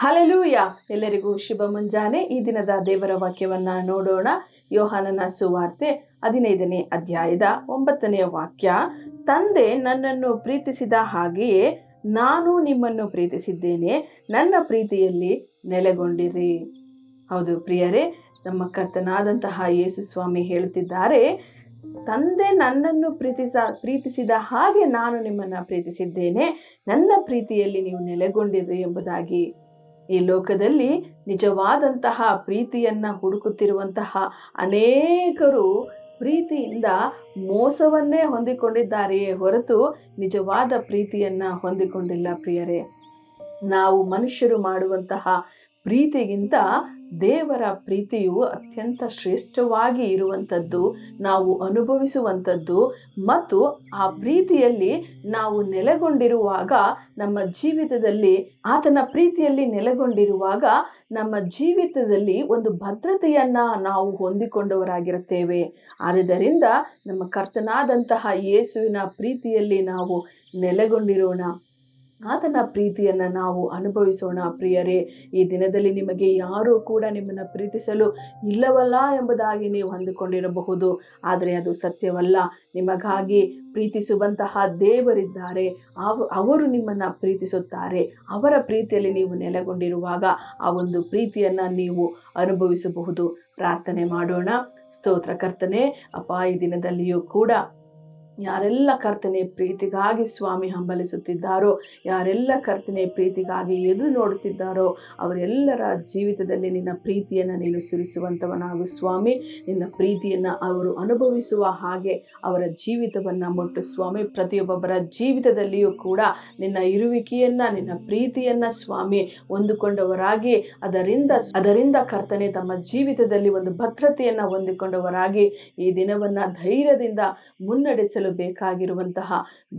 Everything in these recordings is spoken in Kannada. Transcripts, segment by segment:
ಹಲ್ಲೆಲೂಯ! ಎಲ್ಲರಿಗೂ ಶುಭ ಮುಂಜಾನೆ. ಈ ದಿನದ ದೇವರ ವಾಕ್ಯವನ್ನ ನೋಡೋಣ. ಯೋಹಾನನ ಸುವಾರ್ತೆ 15ನೇ ಅಧ್ಯಾಯದ 9ನೇ ವಾಕ್ಯ. ತಂದೆ ನನ್ನನ್ನು ಪ್ರೀತಿಸಿದ ಹಾಗೆಯೇ ನಾನು ನಿಮ್ಮನ್ನು ಪ್ರೀತಿಸಿದ್ದೇನೆ, ನನ್ನ ಪ್ರೀತಿಯಲ್ಲಿ ನೆಲೆಗೊಂಡಿರಿ. ಹೌದು ಪ್ರಿಯರೇ, ನಮ್ಮ ಕರ್ತನಾದಂತಹ ಯೇಸು ಸ್ವಾಮಿ ಹೇಳುತ್ತಿದ್ದಾರೆ, ತಂದೆ ನನ್ನನ್ನು ಪ್ರೀತಿಸಿದ ಹಾಗೆ ನಾನು ನಿಮ್ಮನ್ನು ಪ್ರೀತಿಸಿದ್ದೇನೆ, ನನ್ನ ಪ್ರೀತಿಯಲ್ಲಿ ನೀವು ನೆಲೆಗೊಂಡಿರಿ ಎಂಬುದಾಗಿ. ಈ ಲೋಕದಲ್ಲಿ ನಿಜವಾದಂತಹ ಪ್ರೀತಿಯನ್ನ ಹುಡುಕುತ್ತಿರುವಂತಹ ಅನೇಕರು ಪ್ರೀತಿಯಿಂದ ಮೋಸವನ್ನೇ ಹೊಂದಿಕೊಂಡಿದ್ದಾರೆಯೇ ಹೊರತು ನಿಜವಾದ ಪ್ರೀತಿಯನ್ನ ಹೊಂದಿಕೊಂಡಿಲ್ಲ ಪ್ರಿಯರೇ. ನಾವು ಮನುಷ್ಯರು ಮಾಡುವಂತಹ ಪ್ರೀತಿಗಿಂತ ದೇವರ ಪ್ರೀತಿಯು ಅತ್ಯಂತ ಶ್ರೇಷ್ಠವಾಗಿ ಇರುವಂಥದ್ದು, ನಾವು ಅನುಭವಿಸುವಂಥದ್ದು. ಮತ್ತು ಆ ಪ್ರೀತಿಯಲ್ಲಿ ನಾವು ನೆಲೆಗೊಂಡಿರುವಾಗ ನಮ್ಮ ಜೀವಿತದಲ್ಲಿ, ಆತನ ಪ್ರೀತಿಯಲ್ಲಿ ನೆಲೆಗೊಂಡಿರುವಾಗ ನಮ್ಮ ಜೀವಿತದಲ್ಲಿ ಒಂದು ಭದ್ರತೆಯನ್ನ ನಾವು ಹೊಂದಿಕೊಂಡವರಾಗಿರುತ್ತೇವೆ. ಆದ್ದರಿಂದ ನಮ್ಮ ಕರ್ತನಾದಂತಹ ಯೇಸುವಿನ ಪ್ರೀತಿಯಲ್ಲಿ ನಾವು ನೆಲೆಗೊಂಡಿರೋಣ, ಆತನ ಪ್ರೀತಿಯನ್ನು ನಾವು ಅನುಭವಿಸೋಣ ಪ್ರಿಯರೇ. ಈ ದಿನದಲ್ಲಿ ನಿಮಗೆ ಯಾರೂ ಕೂಡ ನಿಮ್ಮನ್ನು ಪ್ರೀತಿಸಲು ಇಲ್ಲವಲ್ಲ ಎಂಬುದಾಗಿ ನೀವು ಅಂದುಕೊಂಡಿರಬಹುದು, ಆದರೆ ಅದು ಸತ್ಯವಲ್ಲ. ನಿಮಗಾಗಿ ಪ್ರೀತಿಸುವಂತಹ ದೇವರಿದ್ದಾರೆ, ಅವರು ನಿಮ್ಮನ್ನು ಪ್ರೀತಿಸುತ್ತಾರೆ. ಅವರ ಪ್ರೀತಿಯಲ್ಲಿ ನೀವು ನೆಲೆಗೊಂಡಿರುವಾಗ ಆ ಒಂದು ಪ್ರೀತಿಯನ್ನು ನೀವು ಅನುಭವಿಸಬಹುದು. ಪ್ರಾರ್ಥನೆ ಮಾಡೋಣ. ಸ್ತೋತ್ರ ಕರ್ತನೆ, ಅಪ್ಪ, ಈ ದಿನದಲ್ಲಿಯೂ ಕೂಡ ಯಾರೆಲ್ಲ ಕರ್ತನೆ ಪ್ರೀತಿಗಾಗಿ ಸ್ವಾಮಿ ಹಂಬಲಿಸುತ್ತಿದ್ದಾರೋ, ಯಾರೆಲ್ಲ ಕರ್ತನೆ ಪ್ರೀತಿಗಾಗಿ ಎದುರು ನೋಡುತ್ತಿದ್ದಾರೋ, ಅವರೆಲ್ಲರ ಜೀವಿತದಲ್ಲಿ ನಿನ್ನ ಪ್ರೀತಿಯನ್ನು ನೀನು ಸುರಿಸುವಂಥವನಾಗು ಸ್ವಾಮಿ. ನಿನ್ನ ಪ್ರೀತಿಯನ್ನು ಅವರು ಅನುಭವಿಸುವ ಹಾಗೆ ಅವರ ಜೀವಿತವನ್ನು ಮುಟ್ಟು ಸ್ವಾಮಿ. ಪ್ರತಿಯೊಬ್ಬೊಬ್ಬರ ಜೀವಿತದಲ್ಲಿಯೂ ಕೂಡ ನಿನ್ನ ಇರುವಿಕೆಯನ್ನು, ನಿನ್ನ ಪ್ರೀತಿಯನ್ನು ಸ್ವಾಮಿ ಹೊಂದಿಕೊಂಡವರಾಗಿ, ಅದರಿಂದ ಕರ್ತನೆ ತಮ್ಮ ಜೀವಿತದಲ್ಲಿ ಒಂದು ಭದ್ರತೆಯನ್ನು ಹೊಂದಿಕೊಂಡವರಾಗಿ ಈ ದಿನವನ್ನು ಧೈರ್ಯದಿಂದ ಮುನ್ನಡೆಸಲು ಬೇಕಾಗಿರುವಂತಹ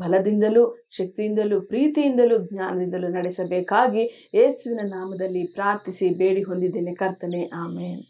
ಬಲದಿಂದಲೂ, ಶಕ್ತಿಯಿಂದಲೂ, ಪ್ರೀತಿಯಿಂದಲೂ, ಜ್ಞಾನದಿಂದಲೂ ನಡೆಸಬೇಕಾಗಿ ಯೇಸುವಿನ ನಾಮದಲ್ಲಿ ಪ್ರಾರ್ಥಿಸಿ ಬೇಡಿ ಹೊಂದಿದ್ದೇನೆ ಕರ್ತನೆ, ಆಮೇನ್.